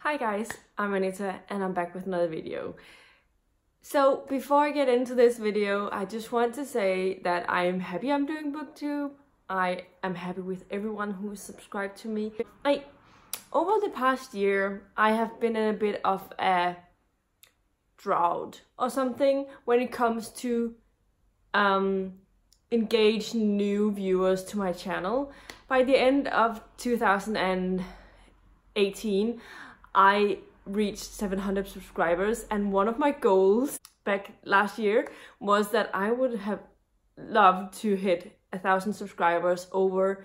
Hi guys, I'm Anita and I'm back with another video. So before I get into this video, I just want to say that I am happy I'm doing Booktube. I am happy with everyone who is subscribed to me. Over the past year, I have been in a bit of a drought or something when it comes to engage new viewers to my channel. By the end of 2018, I reached 700 subscribers, and one of my goals back last year was that I would have loved to hit 1,000 subscribers over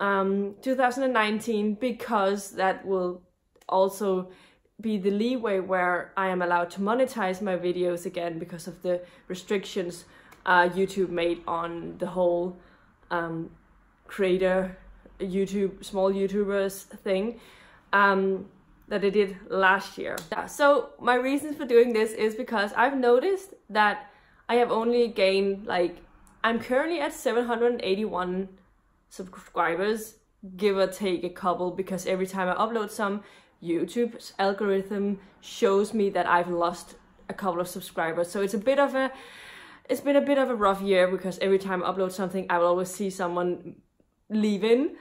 2019, because that will also be the leeway where I am allowed to monetize my videos again because of the restrictions YouTube made on the whole creator small YouTubers thing that I did last year. So my reasons for doing this is because I've noticed that I have only gained, I'm currently at 781 subscribers, give or take a couple, because every time I upload some, YouTube's algorithm shows me that I've lost a couple of subscribers. So it's been a bit of a rough year, because every time I upload something, I will always see someone leaving.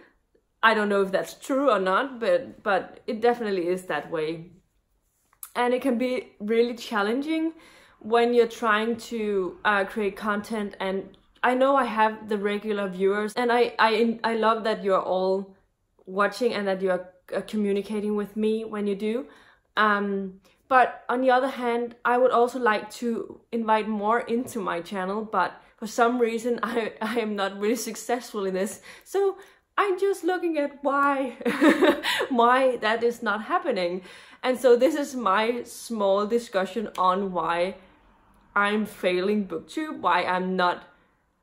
I don't know if that's true or not, but it definitely is that way. And it can be really challenging when you're trying to create content. And I know I have the regular viewers, and I love that you're all watching and that you're communicating with me when you do. But on the other hand, I would also like to invite more into my channel, but for some reason I am not really successful in this. So I'm just looking at why that is not happening. And so this is my small discussion on why I'm failing Booktube, why I'm not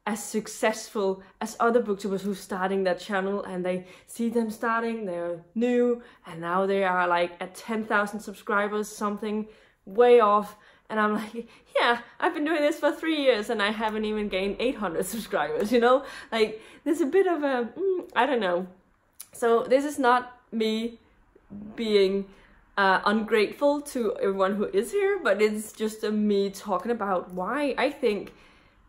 as successful as other booktubers who's starting their channel, and they see them starting, they're new, and now they are like at 10,000 subscribers, something way off. And I'm like, yeah, I've been doing this for 3 years and I haven't even gained 800 subscribers, you know? Like, there's a bit of a, I don't know. So this is not me being ungrateful to everyone who is here, but it's just me talking about why I think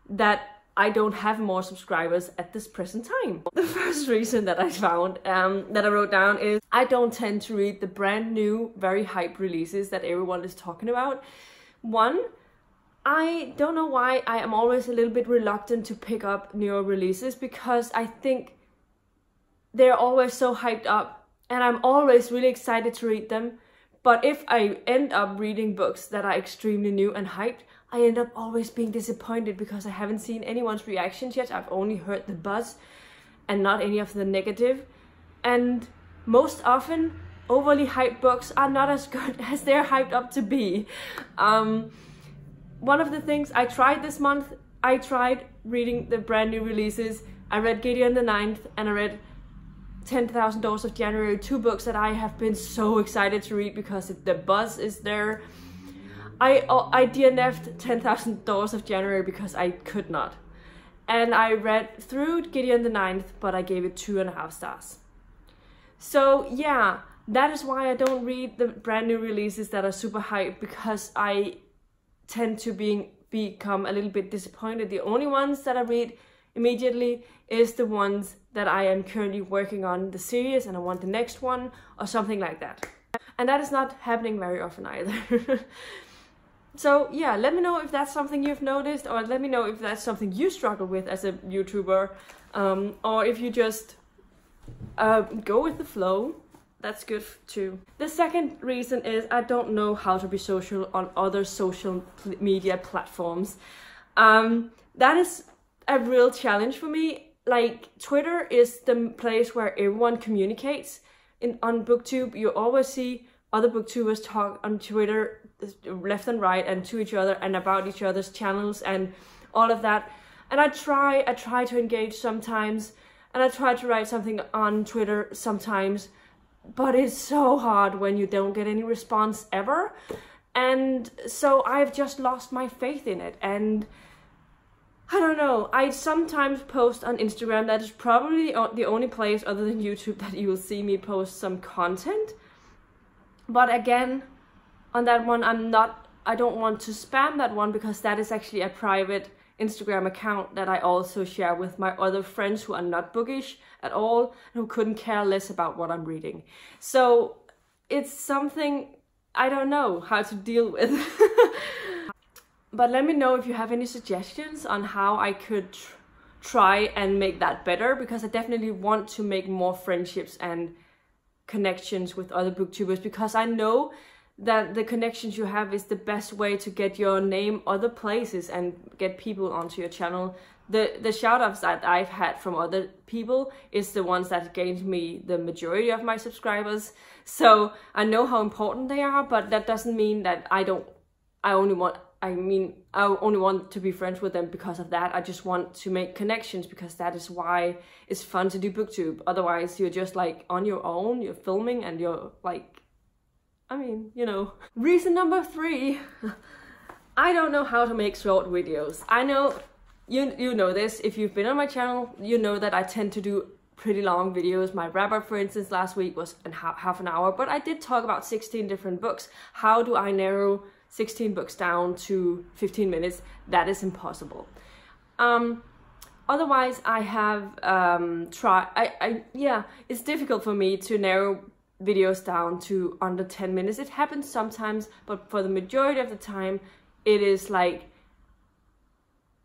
that I don't have more subscribers at this present time. The first reason that I found, that I wrote down, is I don't tend to read the brand new, very hype releases that everyone is talking about. One, I don't know why I am always a little bit reluctant to pick up newer releases, because I think they're always so hyped up and I'm always really excited to read them. But if I end up reading books that are extremely new and hyped, I end up always being disappointed because I haven't seen anyone's reactions yet. I've only heard the buzz and not any of the negative. And most often, overly hyped books are not as good as they're hyped up to be. One of the things I tried this month, I tried reading the brand new releases. I read Gideon the Ninth and I read 10,000 Doors of January, two books that I have been so excited to read because the buzz is there. I DNF'd 10,000 Doors of January because I could not. And I read through Gideon the Ninth, but I gave it 2.5 stars. So yeah, that is why I don't read the brand new releases that are super hyped, because I tend to become a little bit disappointed. The only ones that I read immediately is the ones that I am currently working on the series and I want the next one or something like that. And that is not happening very often either. So yeah, let me know if that's something you've noticed, or let me know if that's something you struggle with as a YouTuber, or if you just go with the flow. That's good too. The second reason is I don't know how to be social on other social media platforms. That is a real challenge for me. Like, Twitter is the place where everyone communicates. On Booktube, you always see other booktubers talk on Twitter left and right and to each other and about each other's channels and all of that. And I try to engage sometimes, and I try to write something on Twitter sometimes, but it's so hard when you don't get any response ever. And so I've just lost my faith in it. And I don't know, I sometimes post on Instagram. That is probably the only place other than YouTube that you will see me post some content. But again, on that one, I don't want to spam that one because that is actually a private Instagram account that I also share with my other friends who are not bookish at all and who couldn't care less about what I'm reading. So it's something I don't know how to deal with. But let me know if you have any suggestions on how I could try and make that better, because I definitely want to make more friendships and connections with other booktubers, because I know that the connections you have is the best way to get your name other places and get people onto your channel. The shout-outs that I've had from other people is the ones that gained me the majority of my subscribers. So I know how important they are, but that doesn't mean that I only want to be friends with them because of that. I just want to make connections because that is why it's fun to do booktube. Otherwise you're just like on your own, you're filming and you're like, I mean, you know. Reason number 3, I don't know how to make short videos. I know you know this. If you've been on my channel, you know that I tend to do pretty long videos. My wrap-up, for instance, last week was half an hour, but I did talk about 16 different books. How do I narrow 16 books down to 15 minutes? That is impossible. Otherwise, I have it's difficult for me to narrow videos down to under 10 minutes. It happens sometimes, but for the majority of the time, it is like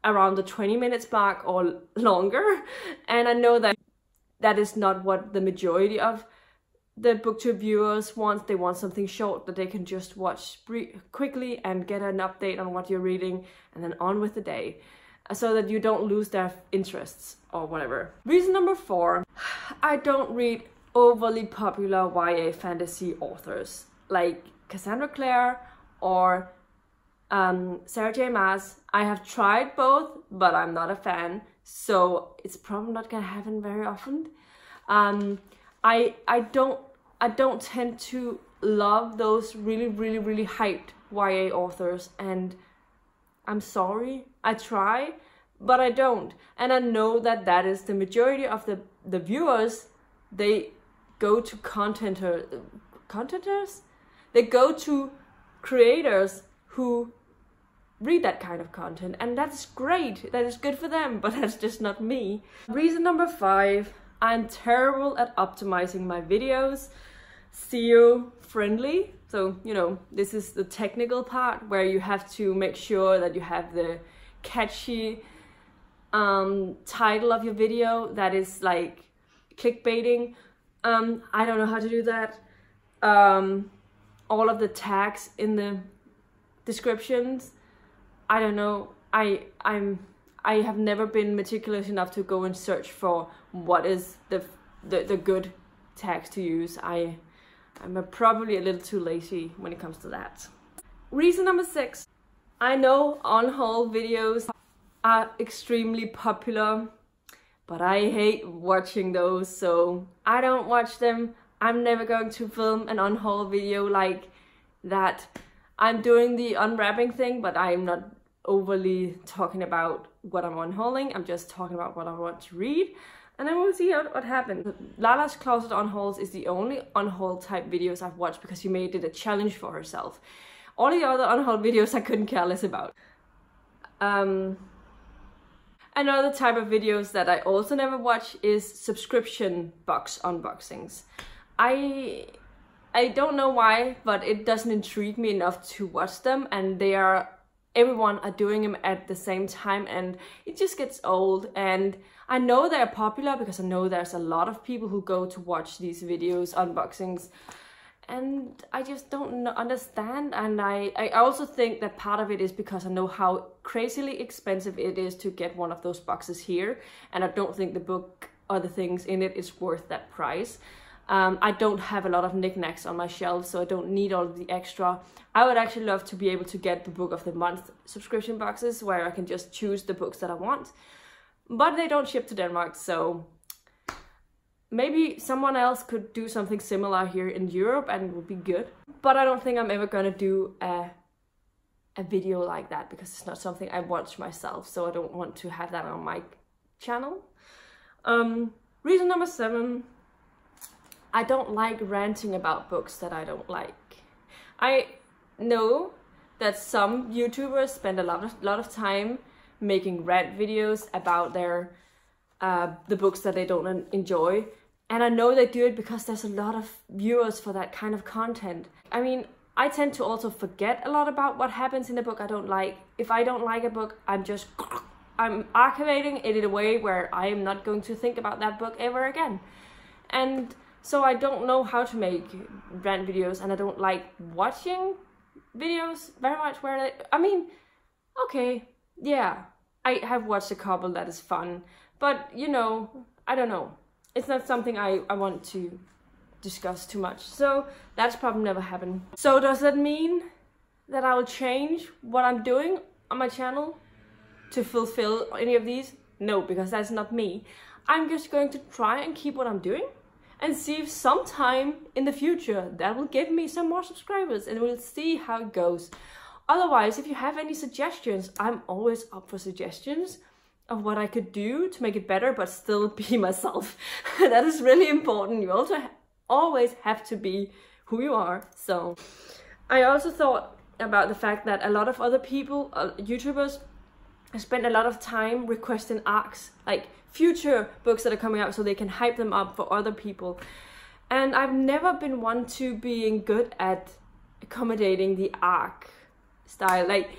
around the 20 minutes mark or longer. And I know that that is not what the majority of the booktube viewers want. They want something short that they can just watch quickly and get an update on what you're reading and then on with the day, so that you don't lose their interests or whatever. Reason number 4, I don't read overly popular YA fantasy authors like Cassandra Clare or Sarah J. Maas. I have tried both, but I'm not a fan, so it's probably not gonna happen very often. I don't tend to love those really hyped YA authors, and I'm sorry, I try, but I don't. And I know that that is the majority of the viewers. They go to contenters? They go to creators who read that kind of content, and that's great. That is good for them, but that's just not me. Reason number 5, I'm terrible at optimizing my videos. SEO friendly. So, you know, this is the technical part where you have to make sure that you have the catchy title of your video that is like clickbaiting. I don't know how to do that. All of the tags in the descriptions, I don't know. I have never been meticulous enough to go and search for what is the good tags to use. I'm probably a little too lazy when it comes to that. Reason number 6, I know on-haul videos are extremely popular, but I hate watching those, so I don't watch them. I'm never going to film an on-haul video like that. I'm doing the unwrapping thing, but I'm not overly talking about what I'm unhauling. I'm just talking about what I want to read, and then we'll see what happens. Lala's Closet Unhauls is the only unhaul type videos I've watched because she made it a challenge for herself. All the other unhaul videos I couldn't care less about. Another type of videos that I also never watch is subscription box unboxings. I don't know why, but it doesn't intrigue me enough to watch them, and everyone are doing them at the same time, and it just gets old. And I know they're popular because I know there's a lot of people who go to watch these videos, unboxings, and I just don't understand. And I also think that part of it is because I know how crazily expensive it is to get one of those boxes here, and I don't think the book or the things in it is worth that price. I don't have a lot of knickknacks on my shelf, so I don't need all of the extra. I would actually love to be able to get the book of the month subscription boxes where I can just choose the books that I want, but they don't ship to Denmark, so maybe someone else could do something similar here in Europe and it would be good. But I don't think I'm ever gonna do a video like that because it's not something I watch myself, so I don't want to have that on my channel. Reason number 7, I don't like ranting about books that I don't like. I know that some YouTubers spend a lot of time making rant videos about their the books that they don't enjoy, and I know they do it because there's a lot of viewers for that kind of content. I mean, I tend to also forget a lot about what happens in a book I don't like. If I don't like a book, I'm archivating it in a way where I am not going to think about that book ever again. And so I don't know how to make rant videos, and I don't like watching videos very much where I mean, okay, yeah, I have watched a couple that is fun, but you know, I don't know. It's not something I want to discuss too much. So that's probably never happened. So does that mean that I will change what I'm doing on my channel to fulfill any of these? No, because that's not me. I'm just going to try and keep what I'm doing and see if sometime in the future that will give me some more subscribers, and we'll see how it goes. Otherwise, if you have any suggestions, I'm always up for suggestions of what I could do to make it better but still be myself. That is really important. You also always have to be who you are. So I also thought about the fact that a lot of other people, YouTubers, spend a lot of time requesting arcs, like future books that are coming out, so they can hype them up for other people. And I've never been one to being good at accommodating the arc style. Like,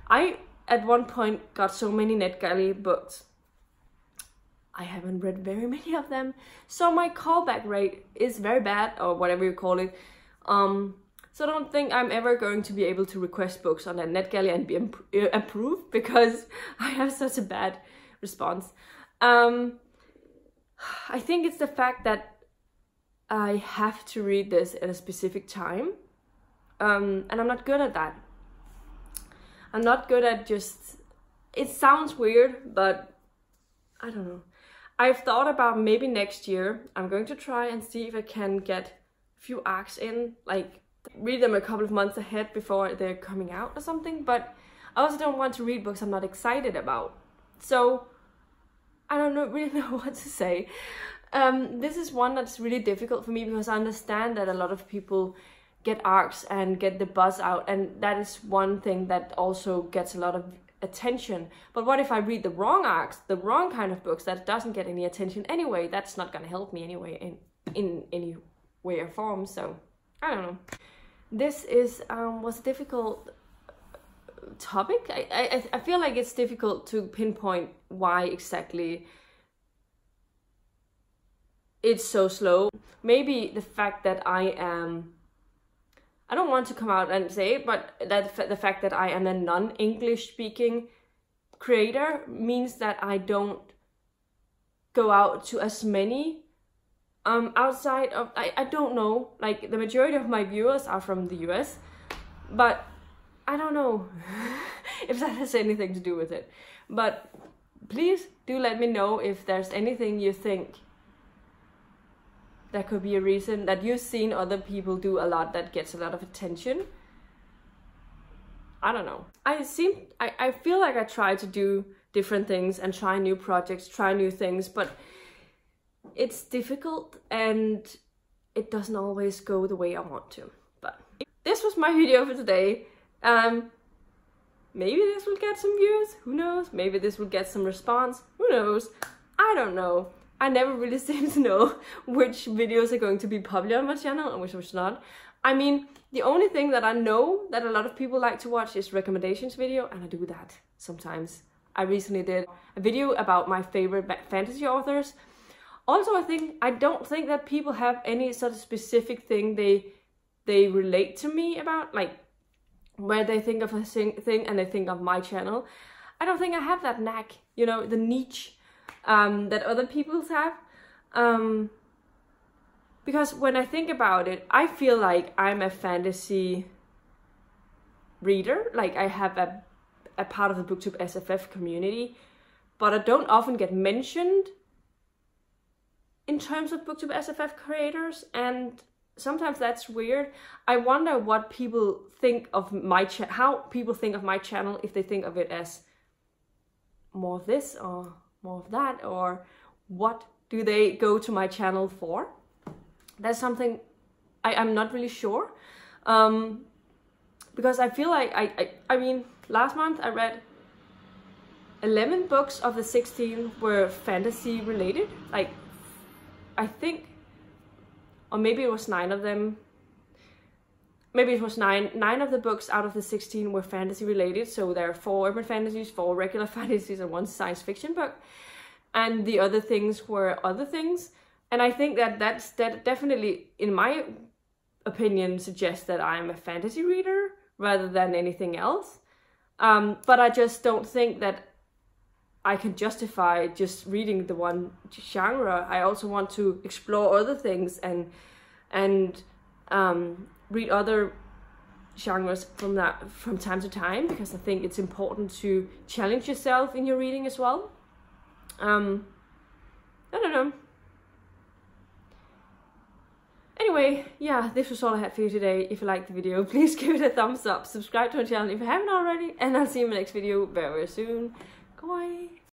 I at one point got so many NetGalley books. I haven't read very many of them, so my callback rate is very bad, or whatever you call it. So I don't think I'm ever going to be able to request books on that NetGalley and be approved, because I have such a bad response. I think it's the fact that I have to read this at a specific time, and I'm not good at that. I'm not good at just... It sounds weird, but I don't know. I've thought about maybe next year I'm going to try and see if I can get a few arcs in, like read them a couple of months ahead before they're coming out or something, but I also don't want to read books I'm not excited about. So I don't really know what to say. This is one that's really difficult for me, because I understand that a lot of people get arcs and get the buzz out, and that is one thing that also gets a lot of attention. But what if I read the wrong arcs, the wrong kind of books that doesn't get any attention anyway? That's not going to help me anyway in any way or form. So I don't know. This was a difficult topic. I feel like it's difficult to pinpoint why exactly it's so slow. Maybe the fact that I don't want to come out and say it, but that the fact that I am a non-English speaking creator means that I don't go out to as many outside of, I don't know, like the majority of my viewers are from the US, but I don't know if that has anything to do with it. But please do let me know if there's anything you think that could be a reason that you've seen other people do a lot that gets a lot of attention. I don't know. I feel like I try to do different things and try new projects, try new things, but it's difficult and it doesn't always go the way I want to. But this was my video for today. Maybe this will get some views, who knows? Maybe this will get some response, who knows? I don't know. I never really seem to know which videos are going to be popular on my channel and which not. I mean, the only thing that I know that a lot of people like to watch is recommendations video, and I do that sometimes. I recently did a video about my favorite fantasy authors. Also, I don't think that people have any sort of specific thing they relate to me about, like where they think of a thing and they think of my channel. I don't think I have that knack, you know, the niche that other people have. Because when I think about it, I feel like I'm a fantasy reader. Like I have a part of the Booktube SFF community, but I don't often get mentioned in terms of Booktube SFF creators, and sometimes that's weird. I wonder what people think of my how people think of my channel, if they think of it as more of this or more of that, or what do they go to my channel for? That's something I'm not really sure. because I feel like I mean, last month I read 11 books of the 16 were fantasy related. Like, I think, or maybe it was 9 of them. Maybe it was 9 of the books out of the 16 were fantasy related. So there are 4 urban fantasies, 4 regular fantasies, and 1 science fiction book. And the other things were other things. And I think that that definitely, in my opinion, suggests that I'm a fantasy reader rather than anything else. But I just don't think that I can justify just reading the one genre. I also want to explore other things and read other genres from time to time, because I think it's important to challenge yourself in your reading as well. I don't know. Anyway, yeah, this was all I had for you today. If you liked the video, please give it a thumbs up, subscribe to our channel if you haven't already, and I'll see you in my next video very, very soon. Goodbye.